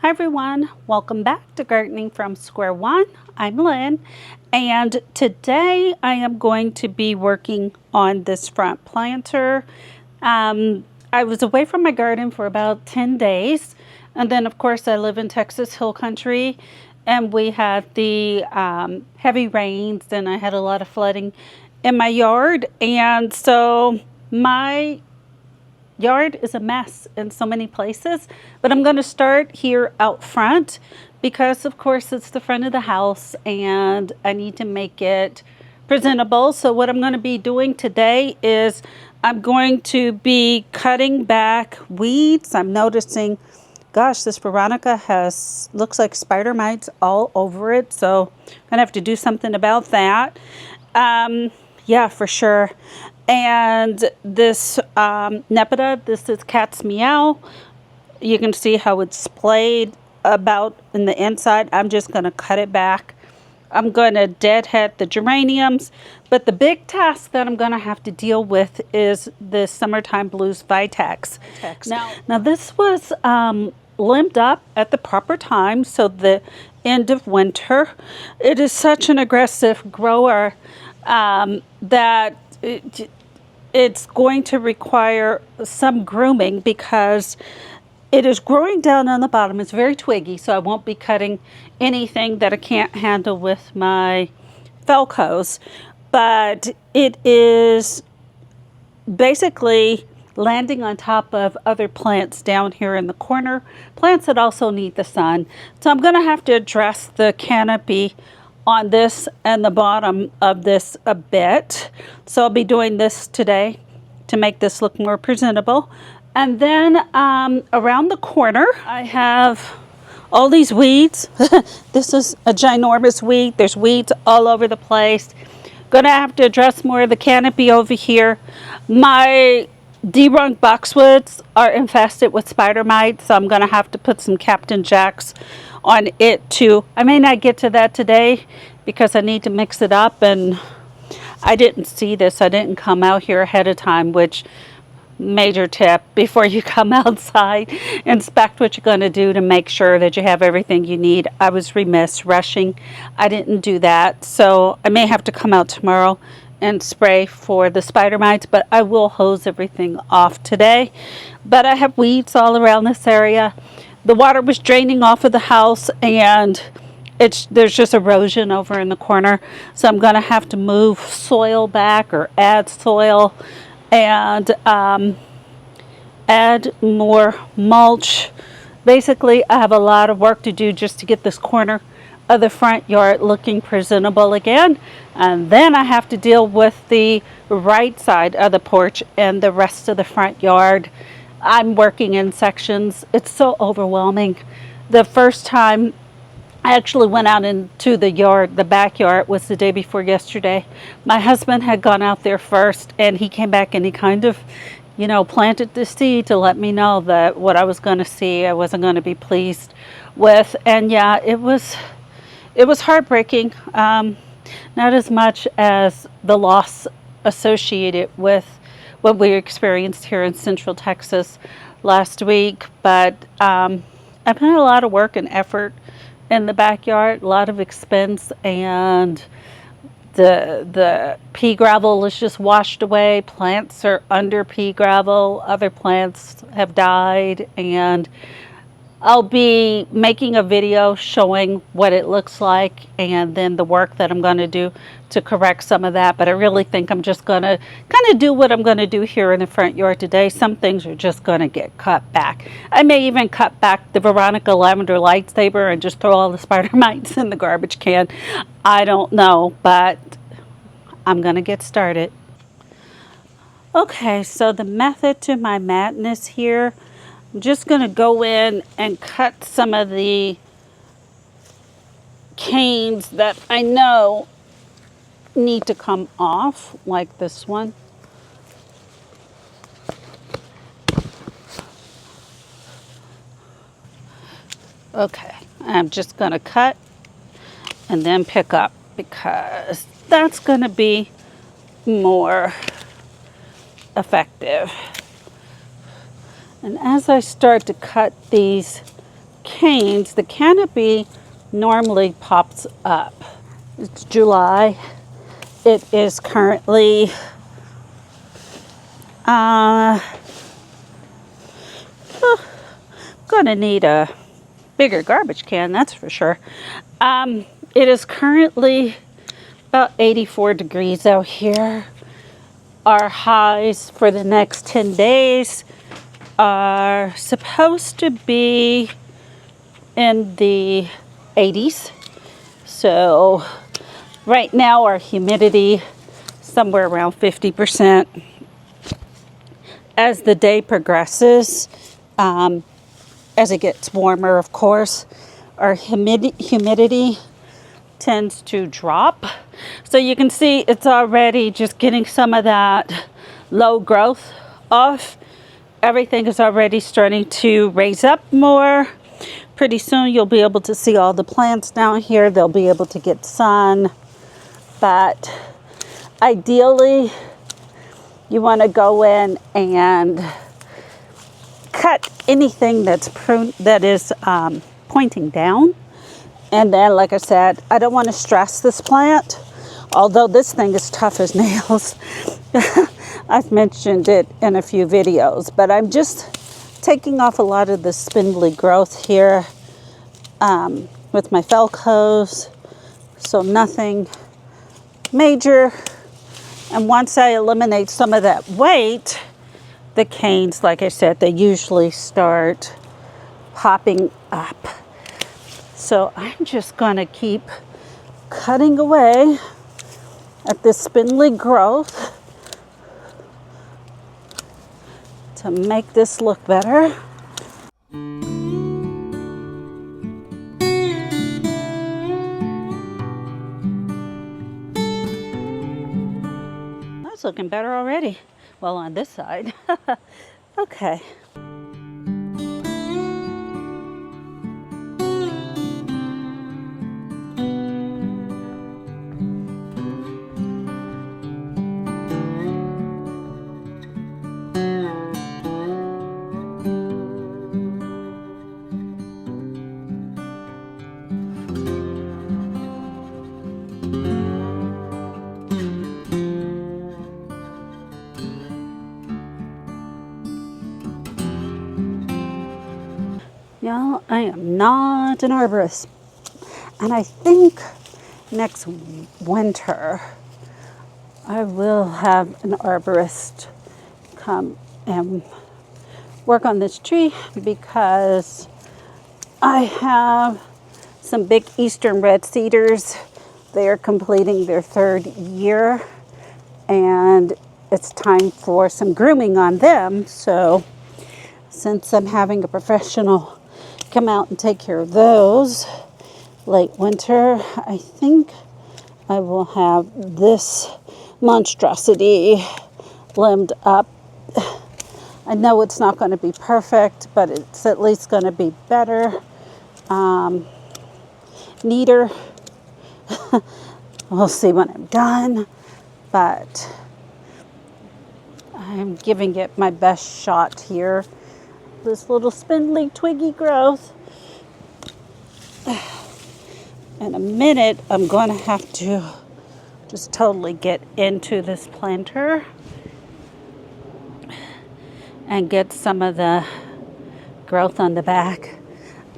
Hi everyone, welcome back to Gardening from Square One. I'm Lynn, and today I am going to be working on this front planter. I was away from my garden for about 10 days, and then of course I live in Texas Hill Country, and we had the heavy rains, and I had a lot of flooding in my yard, and so my yard is a mess in so many places, but I'm going to start here out front because of course it's the front of the house and I need to make it presentable. So what I'm going to be doing today is I'm going to be cutting back weeds. I'm noticing, gosh, this Veronica looks like spider mites all over it, so I'm gonna have to do something about that. Yeah, for sure. And this Nepeta, this is cat's meow. You can see how it's splayed about in the inside. I'm just going to cut it back. I'm going to deadhead the geraniums. But the big task that I'm going to have to deal with is the Summertime Blues Vitex. Now this was limbed up at the proper time, so the end of winter. It is such an aggressive grower that it's going to require some grooming because it is growing down on the bottom. It's very twiggy, so I won't be cutting anything that I can't handle with my Velcros. But it is basically landing on top of other plants down here in the corner, plants that also need the sun. So I'm going to have to address the canopy on this and the bottom of this a bit. So I'll be doing this today to make this look more presentable. And then around the corner, I have all these weeds. This is a ginormous weed. There's weeds all over the place. Gonna have to address more of the canopy over here. My derunk boxwoods are infested with spider mites, so I'm gonna have to put some Captain Jacks on it too. I may not get to that today because I need to mix it up, and I didn't see this. I didn't come out here ahead of time, which major tip before you come outside, inspect what you're going to do to make sure that you have everything you need. I was remiss rushing. I didn't do that, so I may have to come out tomorrow and spray for the spider mites, but I will hose everything off today. But I have weeds all around this area. The water was draining off of the house, and there's just erosion over in the corner, so I'm going to have to move soil back or add soil and add more mulch. Basically, I have a lot of work to do just to get this corner of the front yard looking presentable again, and then I have to deal with the right side of the porch and the rest of the front yard. I'm working in sections. It's so overwhelming. The first time I actually went out into the yard, the backyard, was the day before yesterday. My husband had gone out there first, and he came back and he kind of, planted the seed to let me know that what I was going to see, I wasn't going to be pleased with. And yeah, it was heartbreaking. Not as much as the loss associated with what we experienced here in Central Texas last week, but I put in a lot of work and effort in the backyard, a lot of expense, and the pea gravel is just washed away. Plants are under pea gravel. Other plants have died, and I'll be making a video showing what it looks like and then the work that I'm going to do to correct some of that. But I really think I'm just going to kind of do what I'm going to do here in the front yard today. Some things are just going to get cut back. I may even cut back the Veronica lavender lightsaber and just throw all the spider mites in the garbage can. I don't know, but I'm going to get started. Okay, so the method to my madness here, I'm just going to go in and cut some of the canes that I know need to come off, like this one. Okay, I'm just going to cut and then pick up because that's going to be more effective. And as I start to cut these canes, the canopy normally pops up. It's July. It is currently gonna need a bigger garbage can, that's for sure. It is currently about 84 degrees out here. Our highs for the next 10 days are supposed to be in the 80s. So right now our humidity somewhere around 50%. As the day progresses, as it gets warmer, of course, our humidity tends to drop. So you can see it's already just getting some of that low growth off. Everything is already starting to raise up more. Pretty soon you'll be able to see all the plants down here. They'll be able to get sun. But ideally, you want to go in and cut anything that is pointing down. And then, like I said, I don't want to stress this plant, although this thing is tough as nails. I've mentioned it in a few videos, but I'm just taking off a lot of the spindly growth here with my Felcos, so nothing major. And once I eliminate some of that weight, the canes, like I said, they usually start popping up. So I'm just gonna keep cutting away at this spindly growth to make this look better. That's looking better already. Well, on this side. Okay. Y'all, I am not an arborist, and I think next winter I will have an arborist come and work on this tree because I have some big eastern red cedars. They are completing their 3rd year, and it's time for some grooming on them. So since I'm having a professional come out and take care of those late winter, I think I will have this monstrosity limbed up. I know it's not going to be perfect, but it's at least going to be better, neater. We'll see when I'm done, but I'm giving it my best shot here. This little spindly twiggy growth. In a minute, I'm going to have to just totally get into this planter and get some of the growth on the back.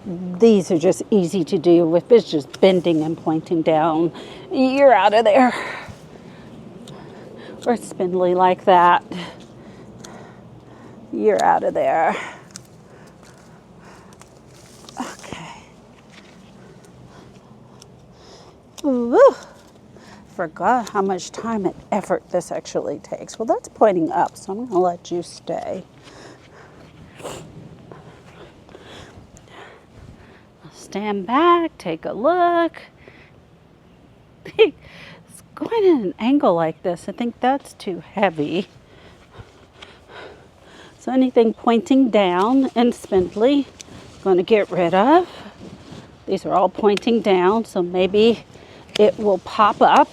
These are just easy to do. If it's just bending and pointing down, you're out of there. Or spindly like that, you're out of there. Okay. Woo. Forgot how much time and effort this actually takes. Well, that's pointing up, so I'm going to let you stay. Stand back, take a look. It's going at an angle like this. I think that's too heavy. So anything pointing down and spindly, I'm going to get rid of. These are all pointing down, so maybe it will pop up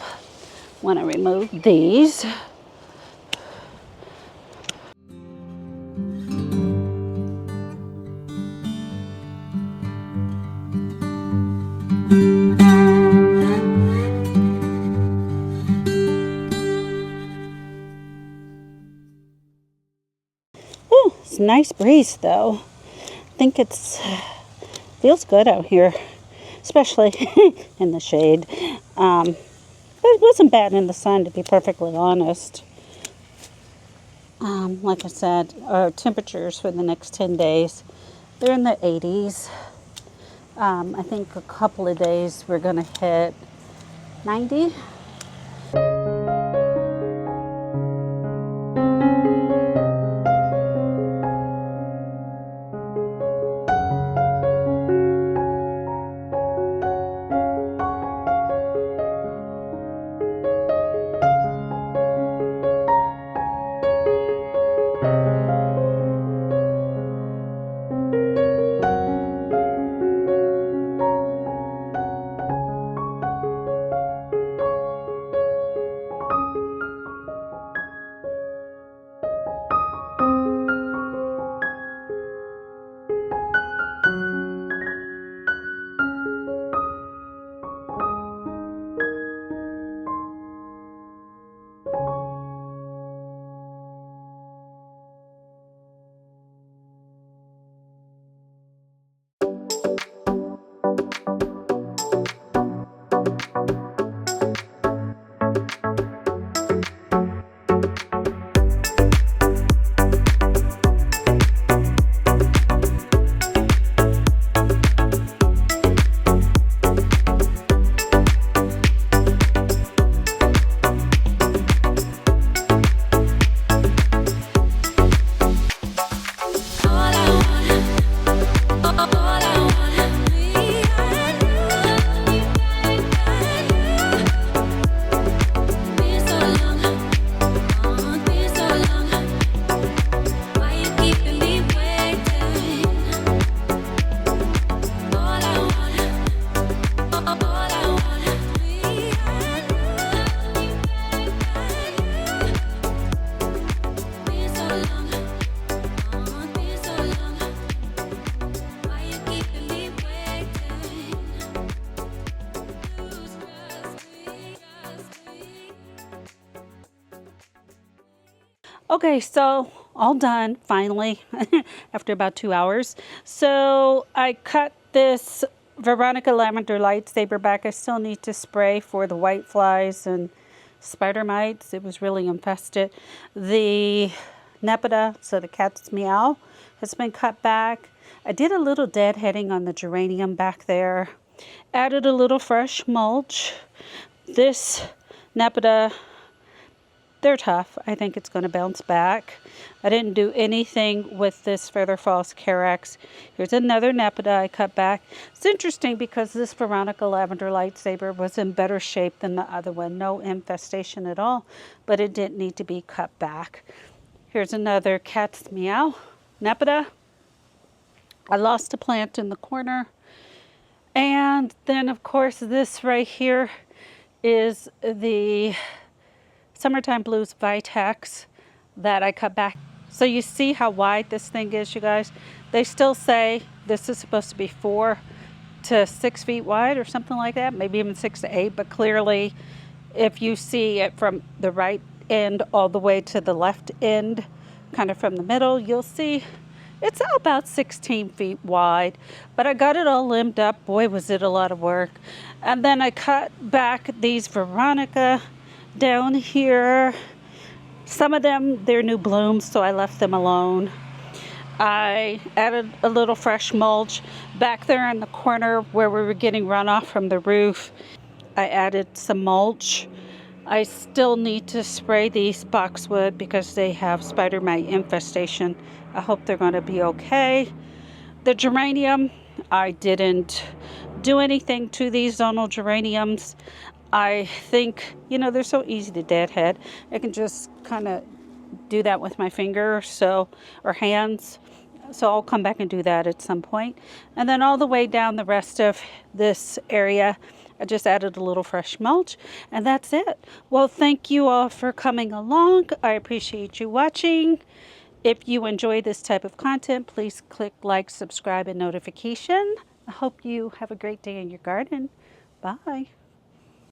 when I remove these. Ooh, it's a nice breeze though. I think it's feels good out here, especially in the shade. It wasn't bad in the sun, to be perfectly honest. Like I said, our temperatures for the next 10 days, they're in the 80s. I think a couple of days we're going to hit 90. Okay, so all done finally after about 2 hours. So I cut this Veronica lavender lightsaber back. I still need to spray for the white flies and spider mites. It was really infested. The Nepeta, so the cat's meow, has been cut back. I did a little deadheading on the geranium back there. Added a little fresh mulch. This Nepeta, they're tough. I think it's going to bounce back. I didn't do anything with this Feather Falls Carex. Here's another Nepeta I cut back. It's interesting because this Veronica lavender lightsaber was in better shape than the other one. No infestation at all, but it didn't need to be cut back. Here's another cat's meow Nepeta. I lost a plant in the corner. And then, of course, this right here is the Summertime Blues Vitex that I cut back. So you see how wide this thing is, you guys. They still say this is supposed to be 4 to 6 feet wide or something like that, maybe even 6 to 8, but clearly if you see it from the right end all the way to the left end, kind of from the middle, you'll see it's about 16 feet wide, but I got it all limbed up. Boy, was it a lot of work. And then I cut back these Veronica down here. Some of them, they're new blooms, so I left them alone. I added a little fresh mulch back there in the corner where we were getting runoff from the roof. I added some mulch. I still need to spray these boxwood because they have spider mite infestation. I hope they're going to be okay. The geranium, I didn't do anything to these zonal geraniums. I think, you know, they're so easy to deadhead. I can just kind of do that with my fingers, or hands. So I'll come back and do that at some point. And then all the way down the rest of this area, I just added a little fresh mulch, and that's it. Well, thank you all for coming along. I appreciate you watching. If you enjoy this type of content, please click like, subscribe, and notification. I hope you have a great day in your garden. Bye.